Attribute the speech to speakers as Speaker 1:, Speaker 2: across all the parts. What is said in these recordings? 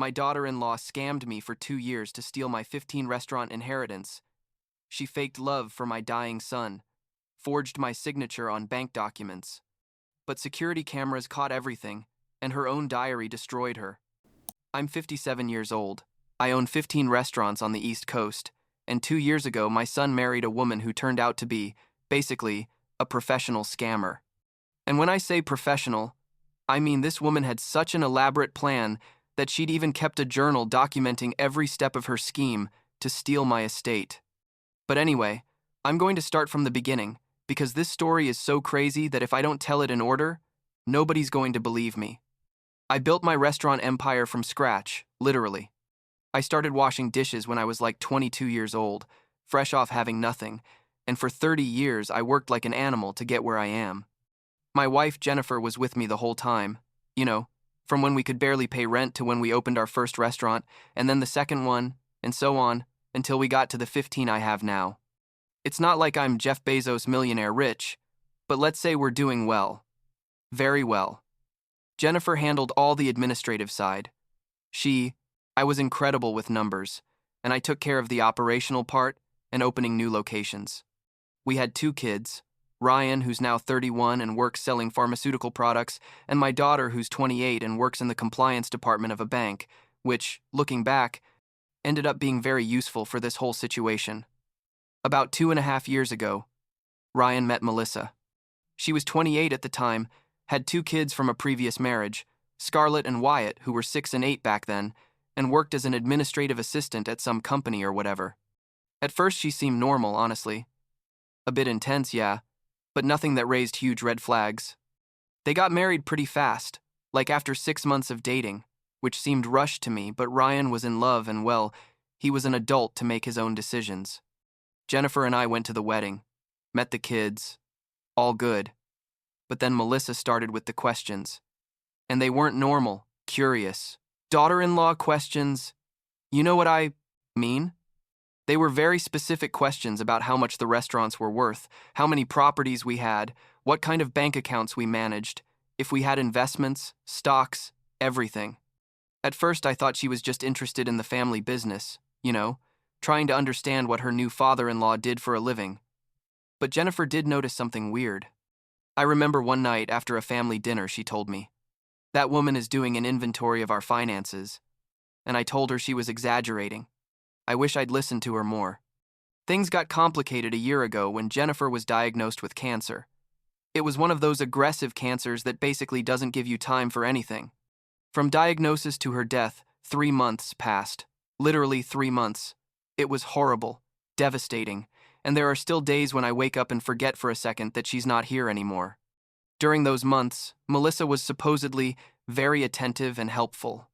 Speaker 1: My daughter-in-law scammed me for 2 years to steal my 15-restaurant inheritance. She faked love for my dying son, forged my signature on bank documents. But security cameras caught everything, and her own diary destroyed her. I'm 57 years old. I own 15 restaurants on the East Coast, and 2 years ago my son married a woman who turned out to be, basically, a professional scammer. And when I say professional, I mean this woman had such an elaborate plan that she'd even kept a journal documenting every step of her scheme to steal my estate. But anyway, I'm going to start from the beginning, because this story is so crazy that if I don't tell it in order, nobody's going to believe me. I built my restaurant empire from scratch, literally. I started washing dishes when I was like 22 years old, fresh off having nothing, and for 30 years I worked like an animal to get where I am. My wife, Jennifer, was with me the whole time. You know, from when we could barely pay rent to when we opened our first restaurant, and then the second one, and so on, until we got to the 15 I have now. It's not like I'm Jeff Bezos millionaire rich, but let's say we're doing well. Very well. Jennifer handled all the administrative side. I was incredible with numbers, and I took care of the operational part and opening new locations. We had 2 kids, Ryan, who's now 31 and works selling pharmaceutical products, and my daughter, who's 28 and works in the compliance department of a bank, which, looking back, ended up being very useful for this whole situation. About 2.5 years ago, Ryan met Melissa. She was 28 at the time, had 2 kids from a previous marriage, Scarlett and Wyatt, who were 6 and 8 back then, and worked as an administrative assistant at some company or whatever. At first she seemed normal, honestly. A bit intense, yeah, but nothing that raised huge red flags. They got married pretty fast, like after 6 months of dating, which seemed rushed to me, but Ryan was in love and, well, he was an adult to make his own decisions. Jennifer and I went to the wedding, met the kids, all good. But then Melissa started with the questions. And they weren't normal, curious. Daughter-in-law questions. You know what I mean? They were very specific questions about how much the restaurants were worth, how many properties we had, what kind of bank accounts we managed, if we had investments, stocks, everything. At first I thought she was just interested in the family business, trying to understand what her new father-in-law did for a living. But Jennifer did notice something weird. I remember one night after a family dinner she told me, "That woman is doing an inventory of our finances." And I told her she was exaggerating. I wish I'd listened to her more. Things got complicated a year ago when Jennifer was diagnosed with cancer. It was one of those aggressive cancers that basically doesn't give you time for anything. From diagnosis to her death, 3 months passed. Literally 3 months. It was horrible, devastating, and there are still days when I wake up and forget for a second that she's not here anymore. During those months, Melissa was supposedly very attentive and helpful.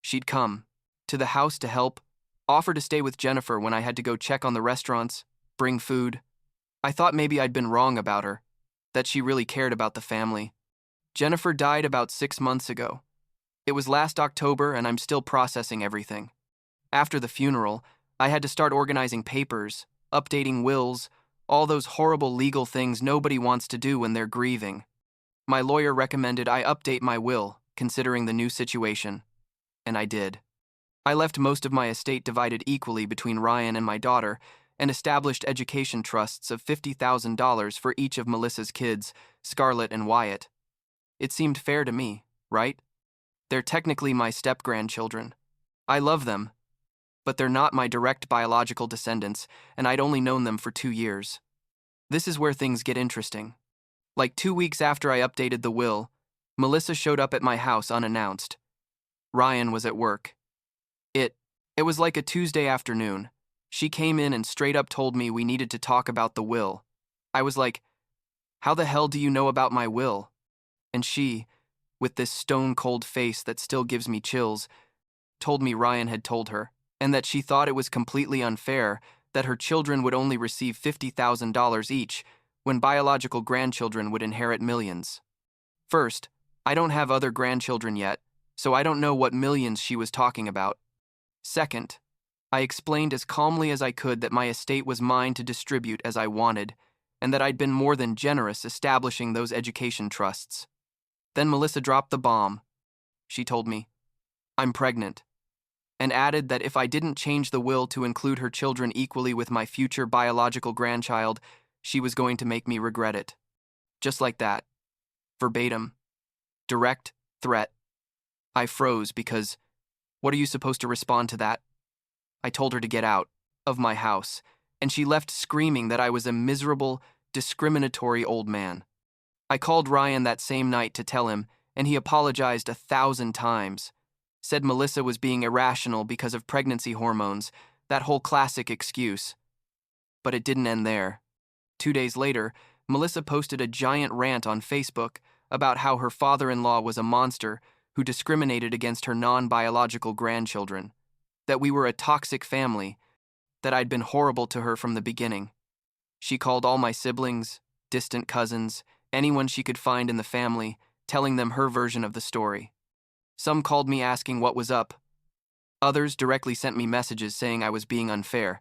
Speaker 1: She'd come to the house to help, offer to stay with Jennifer when I had to go check on the restaurants, bring food. I thought maybe I'd been wrong about her, that she really cared about the family. Jennifer died about 6 months ago. It was last October and I'm still processing everything. After the funeral, I had to start organizing papers, updating wills, all those horrible legal things nobody wants to do when they're grieving. My lawyer recommended I update my will, considering the new situation. And I did. I left most of my estate divided equally between Ryan and my daughter, and established education trusts of $50,000 for each of Melissa's kids, Scarlett and Wyatt. It seemed fair to me, right? They're technically my step-grandchildren. I love them, but they're not my direct biological descendants, and I'd only known them for 2 years. This is where things get interesting. Like 2 weeks after I updated the will, Melissa showed up at my house unannounced. Ryan was at work. It was like a Tuesday afternoon. She came in and straight up told me we needed to talk about the will. I was like, "How the hell do you know about my will?" And she, with this stone-cold face that still gives me chills, told me Ryan had told her, and that she thought it was completely unfair that her children would only receive $50,000 each when biological grandchildren would inherit millions. First, I don't have other grandchildren yet, so I don't know what millions she was talking about. Second, I explained as calmly as I could that my estate was mine to distribute as I wanted, and that I'd been more than generous establishing those education trusts. Then Melissa dropped the bomb. She told me, I'm pregnant, and added that if I didn't change the will to include her children equally with my future biological grandchild, she was going to make me regret it. Just like that. Verbatim. Direct threat. I froze because, what are you supposed to respond to that? I told her to get out of my house, and she left screaming that I was a miserable, discriminatory old man. I called Ryan that same night to tell him, and he apologized 1,000 times. Said Melissa was being irrational because of pregnancy hormones, that whole classic excuse. But it didn't end there. 2 days later, Melissa posted a giant rant on Facebook about how her father-in-law was a monster who discriminated against her non-biological grandchildren, that we were a toxic family, that I'd been horrible to her from the beginning. She called all my siblings, distant cousins, anyone she could find in the family, telling them her version of the story. Some called me asking what was up. Others directly sent me messages saying I was being unfair.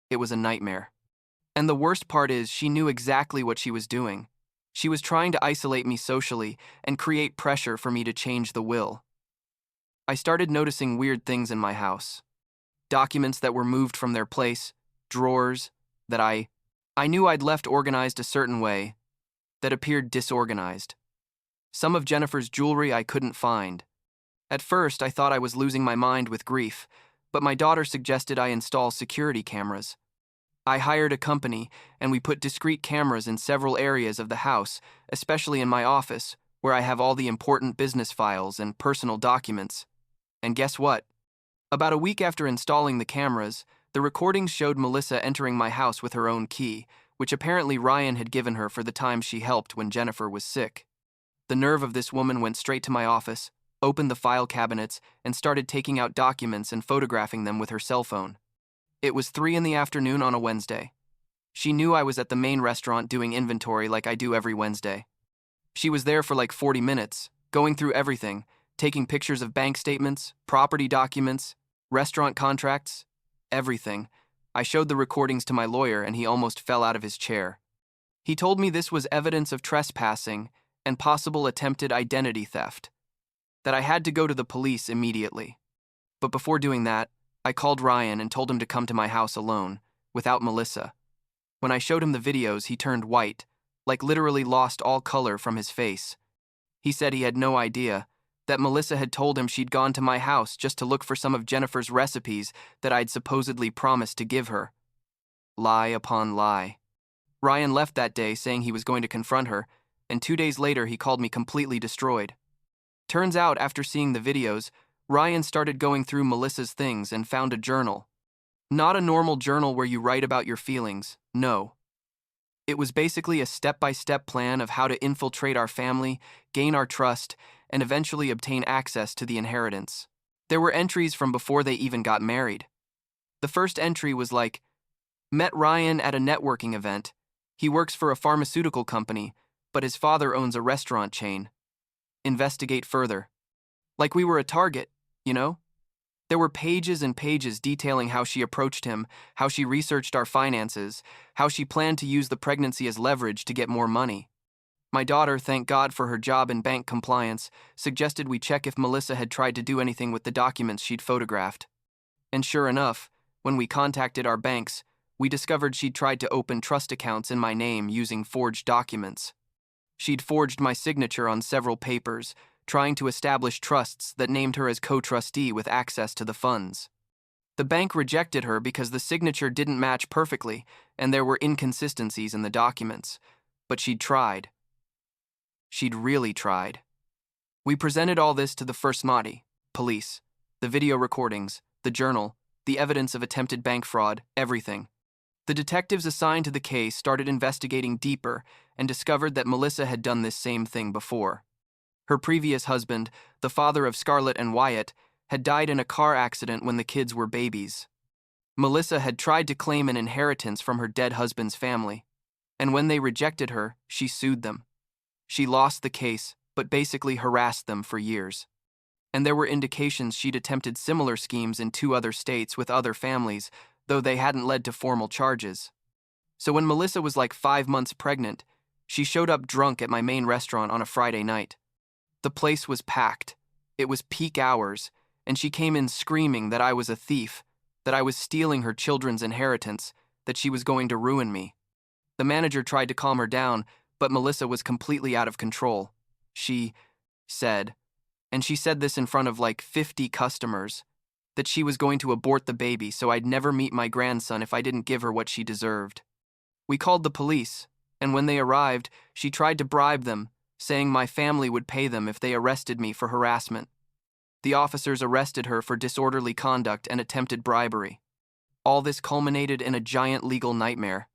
Speaker 1: It was a nightmare. And the worst part is she knew exactly what she was doing. She was trying to isolate me socially and create pressure for me to change the will. I started noticing weird things in my house. Documents that were moved from their place, drawers that I knew I'd left organized a certain way, that appeared disorganized. Some of Jennifer's jewelry I couldn't find. At first, I thought I was losing my mind with grief, but my daughter suggested I install security cameras. I hired a company, and we put discrete cameras in several areas of the house, especially in my office, where I have all the important business files and personal documents. And guess what? About a week after installing the cameras, the recordings showed Melissa entering my house with her own key, which apparently Ryan had given her for the time she helped when Jennifer was sick. The nerve of this woman went straight to my office, opened the file cabinets, and started taking out documents and photographing them with her cell phone. It was 3 in the afternoon on a Wednesday. She knew I was at the main restaurant doing inventory like I do every Wednesday. She was there for like 40 minutes, going through everything, taking pictures of bank statements, property documents, restaurant contracts, everything. I showed the recordings to my lawyer and he almost fell out of his chair. He told me this was evidence of trespassing and possible attempted identity theft, that I had to go to the police immediately. But before doing that, I called Ryan and told him to come to my house alone, without Melissa. When I showed him the videos, he turned white, like literally lost all color from his face. He said he had no idea, that Melissa had told him she'd gone to my house just to look for some of Jennifer's recipes that I'd supposedly promised to give her. Lie upon lie. Ryan left that day saying he was going to confront her, and 2 days later he called me completely destroyed. Turns out, after seeing the videos, Ryan started going through Melissa's things and found a journal. Not a normal journal where you write about your feelings, no. It was basically a step-by-step plan of how to infiltrate our family, gain our trust, and eventually obtain access to the inheritance. There were entries from before they even got married. The first entry was like, met Ryan at a networking event. He works for a pharmaceutical company, but his father owns a restaurant chain. Investigate further. Like we were a target, you know? There were pages and pages detailing how she approached him, how she researched our finances, how she planned to use the pregnancy as leverage to get more money. My daughter, thank God for her job in bank compliance, suggested we check if Melissa had tried to do anything with the documents she'd photographed. And sure enough, when we contacted our banks, we discovered she'd tried to open trust accounts in my name using forged documents. She'd forged my signature on several papers, trying to establish trusts that named her as co-trustee with access to the funds. The bank rejected her because the signature didn't match perfectly and there were inconsistencies in the documents. But she'd tried. She'd really tried. We presented all this to the First Mahdi, police, the video recordings, the journal, the evidence of attempted bank fraud, everything. The detectives assigned to the case started investigating deeper and discovered that Melissa had done this same thing before. Her previous husband, the father of Scarlett and Wyatt, had died in a car accident when the kids were babies. Melissa had tried to claim an inheritance from her dead husband's family, and when they rejected her, she sued them. She lost the case, but basically harassed them for years. And there were indications she'd attempted similar schemes in 2 other states with other families, though they hadn't led to formal charges. So when Melissa was like 5 months pregnant, she showed up drunk at my main restaurant on a Friday night. The place was packed. It was peak hours, and she came in screaming that I was a thief, that I was stealing her children's inheritance, that she was going to ruin me. The manager tried to calm her down, but Melissa was completely out of control. She said, and she said this in front of like 50 customers, that she was going to abort the baby so I'd never meet my grandson if I didn't give her what she deserved. We called the police, and when they arrived, she tried to bribe them, saying my family would pay them if they arrested me for harassment. The officers arrested her for disorderly conduct and attempted bribery. All this culminated in a giant legal nightmare.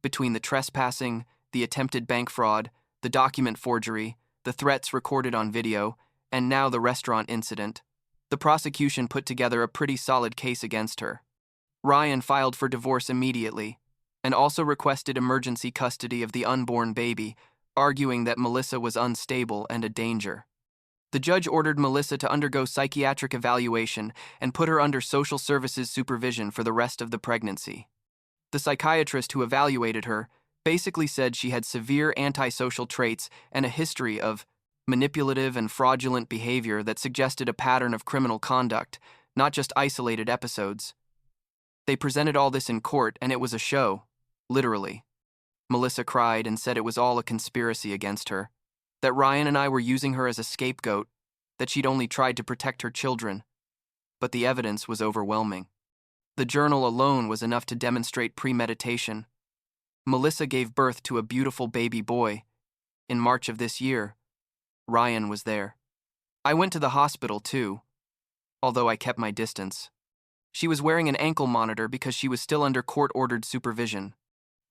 Speaker 1: Between the trespassing, the attempted bank fraud, the document forgery, the threats recorded on video, and now the restaurant incident, the prosecution put together a pretty solid case against her. Ryan filed for divorce immediately, and also requested emergency custody of the unborn baby, arguing that Melissa was unstable and a danger. The judge ordered Melissa to undergo psychiatric evaluation and put her under social services supervision for the rest of the pregnancy. The psychiatrist who evaluated her basically said she had severe antisocial traits and a history of manipulative and fraudulent behavior that suggested a pattern of criminal conduct, not just isolated episodes. They presented all this in court, and it was a show, literally. Melissa cried and said it was all a conspiracy against her, that Ryan and I were using her as a scapegoat, that she'd only tried to protect her children. But the evidence was overwhelming. The journal alone was enough to demonstrate premeditation. Melissa gave birth to a beautiful baby boy. In March of this year, Ryan was there. I went to the hospital too, although I kept my distance. She was wearing an ankle monitor because she was still under court-ordered supervision.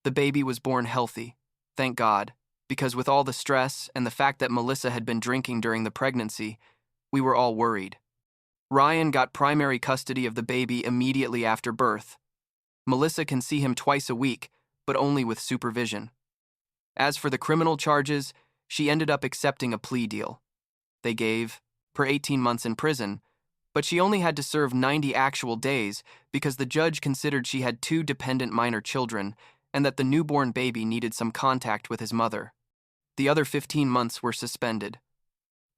Speaker 1: The baby was born healthy, thank God, because with all the stress and the fact that Melissa had been drinking during the pregnancy, we were all worried. Ryan got primary custody of the baby immediately after birth. Melissa can see him twice a week, but only with supervision. As for the criminal charges, she ended up accepting a plea deal. They gave her 18 months in prison, but she only had to serve 90 actual days because the judge considered she had 2 dependent minor children and that the newborn baby needed some contact with his mother. The other 15 months were suspended.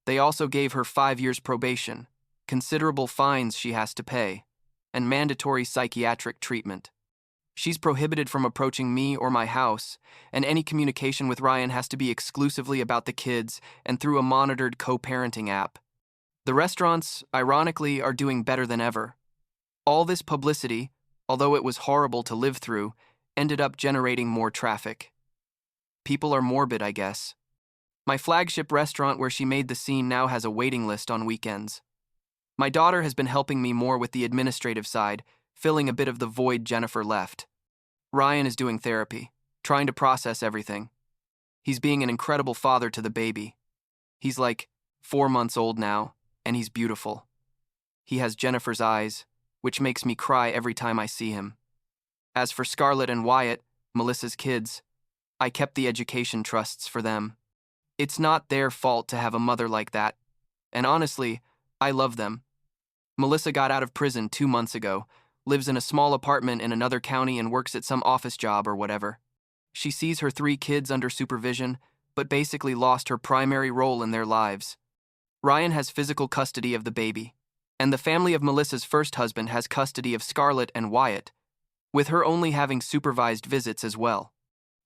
Speaker 1: They also gave her 5 years probation, considerable fines she has to pay, and mandatory psychiatric treatment. She's prohibited from approaching me or my house, and any communication with Ryan has to be exclusively about the kids and through a monitored co-parenting app. The restaurants, ironically, are doing better than ever. All this publicity, although it was horrible to live through, ended up generating more traffic. People are morbid, I guess. My flagship restaurant where she made the scene now has a waiting list on weekends. My daughter has been helping me more with the administrative side, filling a bit of the void Jennifer left. Ryan is doing therapy, trying to process everything. He's being an incredible father to the baby. He's like 4 months old now, and he's beautiful. He has Jennifer's eyes, which makes me cry every time I see him. As for Scarlett and Wyatt, Melissa's kids, I kept the education trusts for them. It's not their fault to have a mother like that, and honestly, I love them. Melissa got out of prison 2 months ago, lives in a small apartment in another county and works at some office job or whatever. She sees her 3 kids under supervision, but basically lost her primary role in their lives. Ryan has physical custody of the baby, and the family of Melissa's first husband has custody of Scarlett and Wyatt, with her only having supervised visits as well.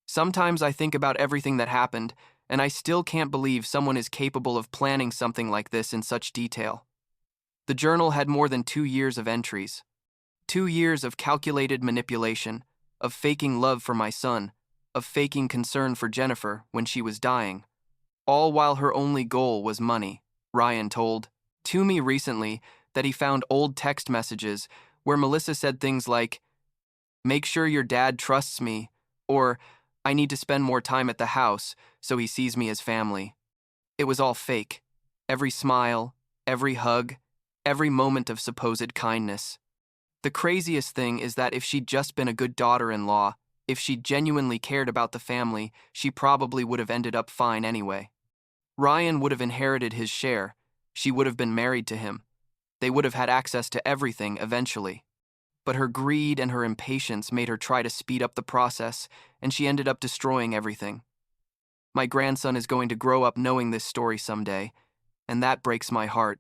Speaker 1: Sometimes I think about everything that happened, and I still can't believe someone is capable of planning something like this in such detail. The journal had more than 2 years of entries. 2 years of calculated manipulation, of faking love for my son, of faking concern for Jennifer when she was dying, all while her only goal was money. Ryan told to me recently that he found old text messages where Melissa said things like, "Make sure your dad trusts me," or "I need to spend more time at the house so he sees me as family." It was all fake. Every smile, every hug, every moment of supposed kindness. The craziest thing is that if she'd just been a good daughter-in-law, if she genuinely cared about the family, she probably would have ended up fine anyway. Ryan would have inherited his share. She would have been married to him. They would have had access to everything eventually. But her greed and her impatience made her try to speed up the process, and she ended up destroying everything. My grandson is going to grow up knowing this story someday, and that breaks my heart.